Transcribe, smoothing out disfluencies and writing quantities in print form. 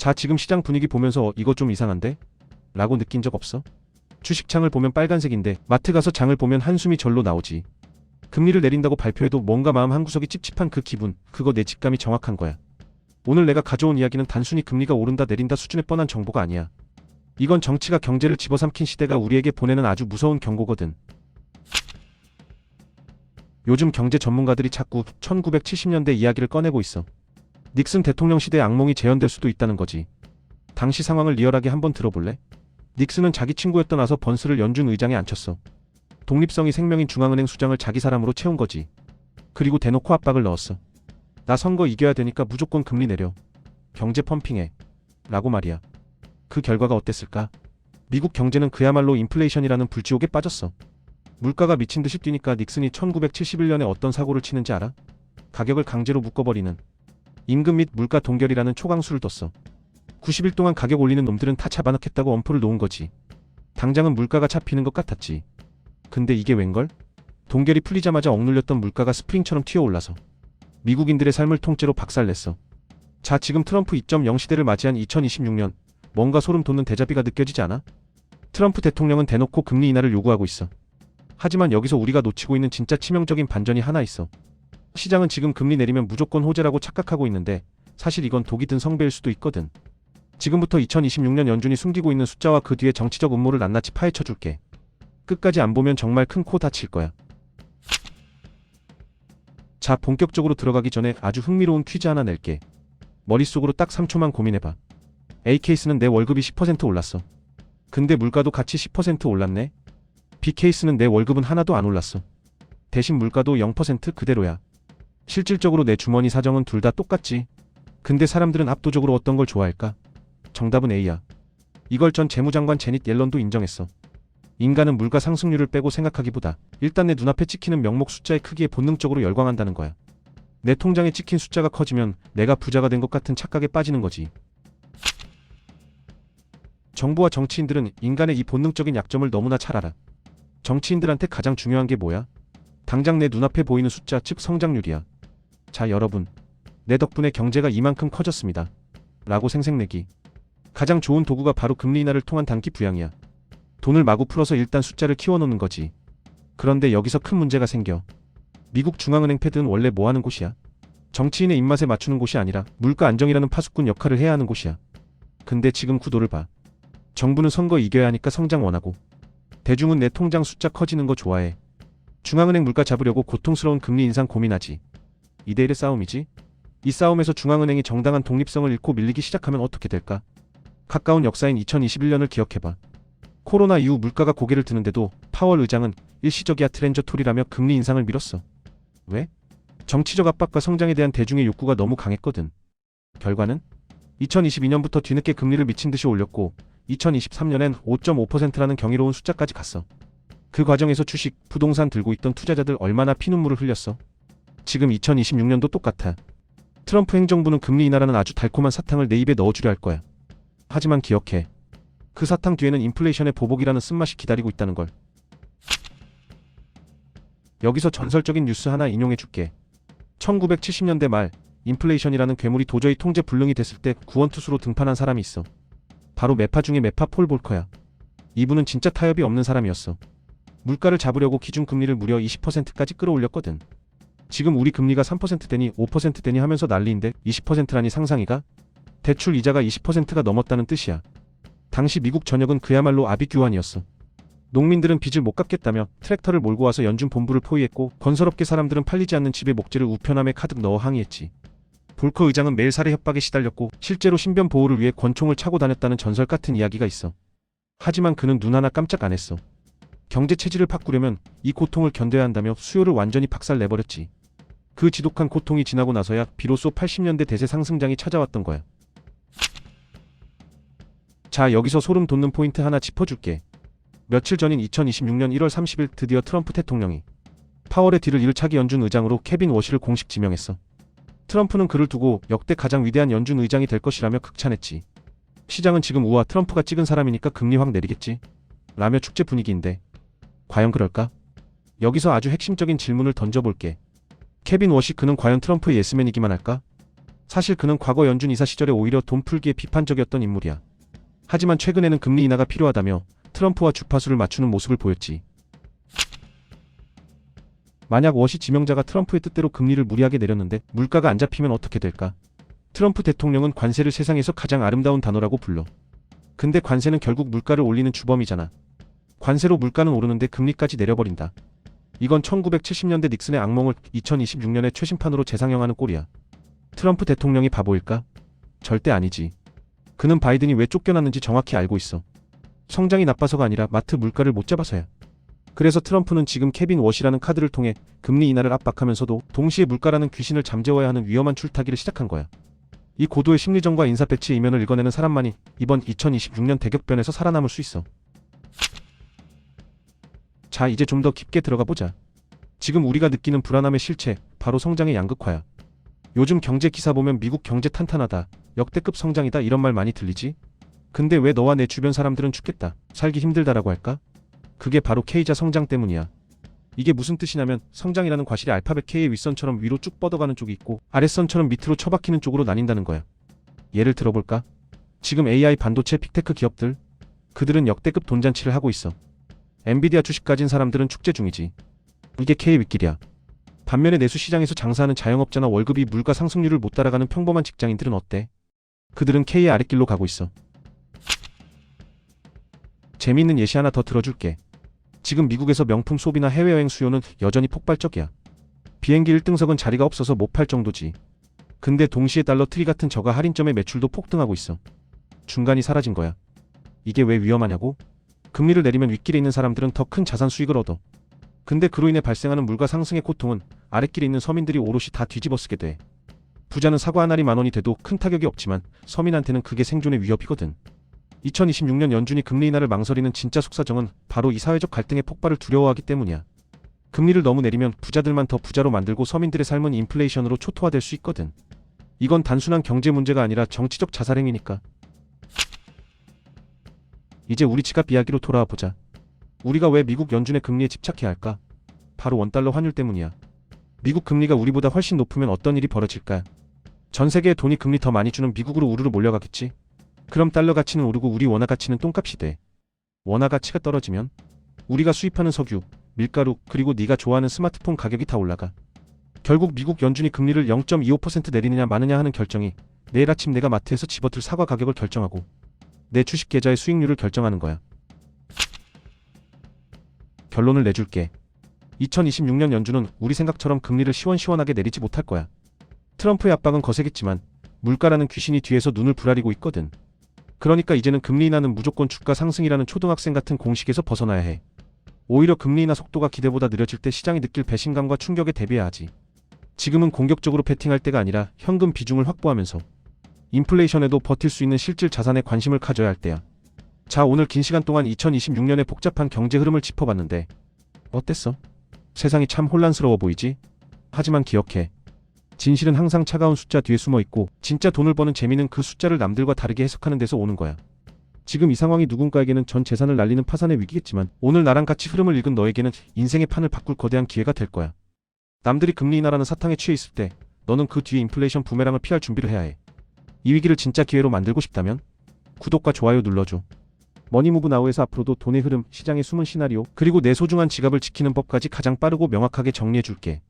자, 지금 시장 분위기 보면서 이거 좀 이상한데? 라고 느낀 적 없어? 주식창을 보면 빨간색인데 마트 가서 장을 보면 한숨이 절로 나오지. 금리를 내린다고 발표해도 뭔가 마음 한구석이 찝찝한 그 기분, 그거 내 직감이 정확한 거야. 오늘 내가 가져온 이야기는 단순히 금리가 오른다 내린다 수준의 뻔한 정보가 아니야. 이건 정치가 경제를 집어삼킨 시대가 우리에게 보내는 아주 무서운 경고거든. 요즘 경제 전문가들이 자꾸 1970년대 이야기를 꺼내고 있어. 닉슨 대통령 시대의 악몽이 재현될 수도 있다는 거지. 당시 상황을 리얼하게 한번 들어볼래? 닉슨은 자기 친구였던 아서 번스를 연준 의장에 앉혔어. 독립성이 생명인 중앙은행 수장을 자기 사람으로 채운 거지. 그리고 대놓고 압박을 넣었어. 나 선거 이겨야 되니까 무조건 금리 내려. 경제 펌핑해. 라고 말이야. 그 결과가 어땠을까? 미국 경제는 그야말로 인플레이션이라는 불지옥에 빠졌어. 물가가 미친 듯이 뛰니까 닉슨이 1971년에 어떤 사고를 치는지 알아? 가격을 강제로 묶어버리는 임금 및 물가 동결이라는 초강수를 뒀어. 90일 동안 가격 올리는 놈들은 다 잡아넣겠다고 엄포를 놓은 거지. 당장은 물가가 잡히는 것 같았지. 근데 이게 웬걸? 동결이 풀리자마자 억눌렸던 물가가 스프링처럼 튀어올라서 미국인들의 삶을 통째로 박살냈어. 자, 지금 트럼프 2.0 시대를 맞이한 2026년, 뭔가 소름 돋는 데자비가 느껴지지 않아? 트럼프 대통령은 대놓고 금리 인하를 요구하고 있어. 하지만 여기서 우리가 놓치고 있는 진짜 치명적인 반전이 하나 있어. 시장은 지금 금리 내리면 무조건 호재라고 착각하고 있는데 사실 이건 독이 든 성배일 수도 있거든. 지금부터 2026년 연준이 숨기고 있는 숫자와 그 뒤에 정치적 음모를 낱낱이 파헤쳐줄게. 끝까지 안 보면 정말 큰 코 다칠 거야. 자, 본격적으로 들어가기 전에 아주 흥미로운 퀴즈 하나 낼게. 머릿속으로 딱 3초만 고민해봐. A 케이스는 내 월급이 10% 올랐어. 근데 물가도 같이 10% 올랐네. B 케이스는 내 월급은 하나도 안 올랐어. 대신 물가도 0% 그대로야. 실질적으로 내 주머니 사정은 둘 다 똑같지. 근데 사람들은 압도적으로 어떤 걸 좋아할까? 정답은 A야. 이걸 전 재무장관 제닛 옐런도 인정했어. 인간은 물가 상승률을 빼고 생각하기보다 일단 내 눈앞에 찍히는 명목 숫자의 크기에 본능적으로 열광한다는 거야. 내 통장에 찍힌 숫자가 커지면 내가 부자가 된 것 같은 착각에 빠지는 거지. 정부와 정치인들은 인간의 이 본능적인 약점을 너무나 잘 알아. 정치인들한테 가장 중요한 게 뭐야? 당장 내 눈앞에 보이는 숫자, 즉 성장률이야. 자, 여러분, 내 덕분에 경제가 이만큼 커졌습니다. 라고 생색내기. 가장 좋은 도구가 바로 금리 인하를 통한 단기 부양이야. 돈을 마구 풀어서 일단 숫자를 키워놓는 거지. 그런데 여기서 큰 문제가 생겨. 미국 중앙은행 패드는 원래 뭐 하는 곳이야? 정치인의 입맛에 맞추는 곳이 아니라 물가 안정이라는 파수꾼 역할을 해야 하는 곳이야. 근데 지금 구도를 봐. 정부는 선거 이겨야 하니까 성장 원하고, 대중은 내 통장 숫자 커지는 거 좋아해. 중앙은행 물가 잡으려고 고통스러운 금리 인상 고민하지. 2대1의 싸움이지. 이 싸움에서 중앙은행이 정당한 독립성을 잃고 밀리기 시작하면 어떻게 될까? 가까운 역사인 2021년을 기억해봐. 코로나 이후 물가가 고개를 드는데도 파월 의장은 일시적이야 트랜저토리라며 금리 인상을 미뤘어. 왜? 정치적 압박과 성장에 대한 대중의 욕구가 너무 강했거든. 결과는? 2022년부터 뒤늦게 금리를 미친 듯이 올렸고 2023년엔 5.5%라는 경이로운 숫자까지 갔어. 그 과정에서 주식, 부동산 들고 있던 투자자들 얼마나 피눈물을 흘렸어. 지금 2026년도 똑같아. 트럼프 행정부는 금리 인하라는 아주 달콤한 사탕을 내 입에 넣어주려 할 거야. 하지만 기억해. 그 사탕 뒤에는 인플레이션의 보복이라는 쓴맛이 기다리고 있다는 걸. 여기서 전설적인 뉴스 하나 인용해줄게. 1970년대 말 인플레이션이라는 괴물이 도저히 통제 불능이 됐을 때 구원투수로 등판한 사람이 있어. 바로 매파 중에 매파 폴 볼커야. 이분은 진짜 타협이 없는 사람이었어. 물가를 잡으려고 기준금리를 무려 20%까지 끌어올렸거든. 지금 우리 금리가 3%대니 5%대니 하면서 난리인데 20%라니 상상이가? 대출 이자가 20%가 넘었다는 뜻이야. 당시 미국 전역은 그야말로 아비규환이었어. 농민들은 빚을 못 갚겠다며 트랙터를 몰고 와서 연준 본부를 포위했고 건설업계 사람들은 팔리지 않는 집에 목재를 우편함에 가득 넣어 항의했지. 볼커 의장은 매일 살해 협박에 시달렸고 실제로 신변 보호를 위해 권총을 차고 다녔다는 전설 같은 이야기가 있어. 하지만 그는 눈 하나 깜짝 안 했어. 경제 체질을 바꾸려면 이 고통을 견뎌야 한다며 수요를 완전히 박살내버렸지. 그 지독한 고통이 지나고 나서야 비로소 80년대 대세 상승장이 찾아왔던 거야. 자, 여기서 소름 돋는 포인트 하나 짚어줄게. 며칠 전인 2026년 1월 30일 드디어 트럼프 대통령이 파월의 뒤를 이을 차기 연준 의장으로 케빈 워시를 공식 지명했어. 트럼프는 그를 두고 역대 가장 위대한 연준 의장이 될 것이라며 극찬했지. 시장은 지금 우와 트럼프가 찍은 사람이니까 금리 확 내리겠지? 라며 축제 분위기인데 과연 그럴까? 여기서 아주 핵심적인 질문을 던져볼게. 케빈 워시 그는 과연 트럼프의 예스맨이기만 할까? 사실 그는 과거 연준 이사 시절에 오히려 돈 풀기에 비판적이었던 인물이야. 하지만 최근에는 금리 인하가 필요하다며 트럼프와 주파수를 맞추는 모습을 보였지. 만약 워시 지명자가 트럼프의 뜻대로 금리를 무리하게 내렸는데 물가가 안 잡히면 어떻게 될까? 트럼프 대통령은 관세를 세상에서 가장 아름다운 단어라고 불러. 근데 관세는 결국 물가를 올리는 주범이잖아. 관세로 물가는 오르는데 금리까지 내려버린다. 이건 1970년대 닉슨의 악몽을 2026년에 최신판으로 재상영하는 꼴이야. 트럼프 대통령이 바보일까? 절대 아니지. 그는 바이든이 왜 쫓겨났는지 정확히 알고 있어. 성장이 나빠서가 아니라 마트 물가를 못 잡아서야. 그래서 트럼프는 지금 케빈 워시라는 카드를 통해 금리 인하를 압박하면서도 동시에 물가라는 귀신을 잠재워야 하는 위험한 줄타기를 시작한 거야. 이 고도의 심리전과 인사 배치의 이면을 읽어내는 사람만이 이번 2026년 대격변에서 살아남을 수 있어. 자, 이제 좀 더 깊게 들어가 보자. 지금 우리가 느끼는 불안함의 실체, 바로 성장의 양극화야. 요즘 경제 기사 보면 미국 경제 탄탄하다, 역대급 성장이다 이런 말 많이 들리지? 근데 왜 너와 내 주변 사람들은 죽겠다, 살기 힘들다라고 할까? 그게 바로 K자 성장 때문이야. 이게 무슨 뜻이냐면 성장이라는 과실이 알파벳 K의 윗선처럼 위로 쭉 뻗어가는 쪽이 있고 아랫선처럼 밑으로 처박히는 쪽으로 나뉜다는 거야. 예를 들어볼까? 지금 AI 반도체 빅테크 기업들, 그들은 역대급 돈잔치를 하고 있어. 엔비디아 주식 가진 사람들은 축제 중이지. 이게 K의 윗길이야. 반면에 내수시장에서 장사하는 자영업자나 월급이 물가 상승률을 못 따라가는 평범한 직장인들은 어때? 그들은 K의 아랫길로 가고 있어. 재미있는 예시 하나 더 들어줄게. 지금 미국에서 명품 소비나 해외여행 수요는 여전히 폭발적이야. 비행기 1등석은 자리가 없어서 못 팔 정도지. 근데 동시에 달러 트리 같은 저가 할인점의 매출도 폭등하고 있어. 중간이 사라진 거야. 이게 왜 위험하냐고? 금리를 내리면 윗길에 있는 사람들은 더 큰 자산 수익을 얻어. 근데 그로 인해 발생하는 물가 상승의 고통은 아랫길에 있는 서민들이 오롯이 다 뒤집어 쓰게 돼. 부자는 사과 한 알이 10,000원이 돼도 큰 타격이 없지만 서민한테는 그게 생존의 위협이거든. 2026년 연준이 금리 인하를 망설이는 진짜 속사정은 바로 이 사회적 갈등의 폭발을 두려워하기 때문이야. 금리를 너무 내리면 부자들만 더 부자로 만들고 서민들의 삶은 인플레이션으로 초토화될 수 있거든. 이건 단순한 경제 문제가 아니라 정치적 자살행위니까. 이제 우리 지갑 이야기로 돌아와 보자. 우리가 왜 미국 연준의 금리에 집착해야 할까? 바로 원달러 환율 때문이야. 미국 금리가 우리보다 훨씬 높으면 어떤 일이 벌어질까? 전 세계의 돈이 금리 더 많이 주는 미국으로 우르르 몰려가겠지? 그럼 달러 가치는 오르고 우리 원화 가치는 똥값이 돼. 원화 가치가 떨어지면 우리가 수입하는 석유, 밀가루, 그리고 네가 좋아하는 스마트폰 가격이 다 올라가. 결국 미국 연준이 금리를 0.25% 내리느냐 마느냐 하는 결정이 내일 아침 내가 마트에서 집어들 사과 가격을 결정하고 내 주식 계좌의 수익률을 결정하는 거야. 결론을 내줄게. 2026년 연준은 우리 생각처럼 금리를 시원시원하게 내리지 못할 거야. 트럼프의 압박은 거세겠지만 물가라는 귀신이 뒤에서 눈을 부라리고 있거든. 그러니까 이제는 금리 인하는 무조건 주가 상승이라는 초등학생 같은 공식에서 벗어나야 해. 오히려 금리 인하 속도가 기대보다 느려질 때 시장이 느낄 배신감과 충격에 대비해야 하지. 지금은 공격적으로 베팅할 때가 아니라 현금 비중을 확보하면서 인플레이션에도 버틸 수 있는 실질 자산에 관심을 가져야 할 때야. 자, 오늘 긴 시간 동안 2026년의 복잡한 경제 흐름을 짚어봤는데 어땠어? 세상이 참 혼란스러워 보이지? 하지만 기억해. 진실은 항상 차가운 숫자 뒤에 숨어 있고 진짜 돈을 버는 재미는 그 숫자를 남들과 다르게 해석하는 데서 오는 거야. 지금 이 상황이 누군가에게는 전 재산을 날리는 파산의 위기겠지만 오늘 나랑 같이 흐름을 읽은 너에게는 인생의 판을 바꿀 거대한 기회가 될 거야. 남들이 금리 인하라는 사탕에 취해 있을 때 너는 그 뒤에 인플레이션 부메랑을 피할 준비를 해야 해. 이 위기를 진짜 기회로 만들고 싶다면 구독과 좋아요 눌러줘. 머니무브 나우에서 앞으로도 돈의 흐름, 시장의 숨은 시나리오, 그리고 내 소중한 지갑을 지키는 법까지 가장 빠르고 명확하게 정리해줄게.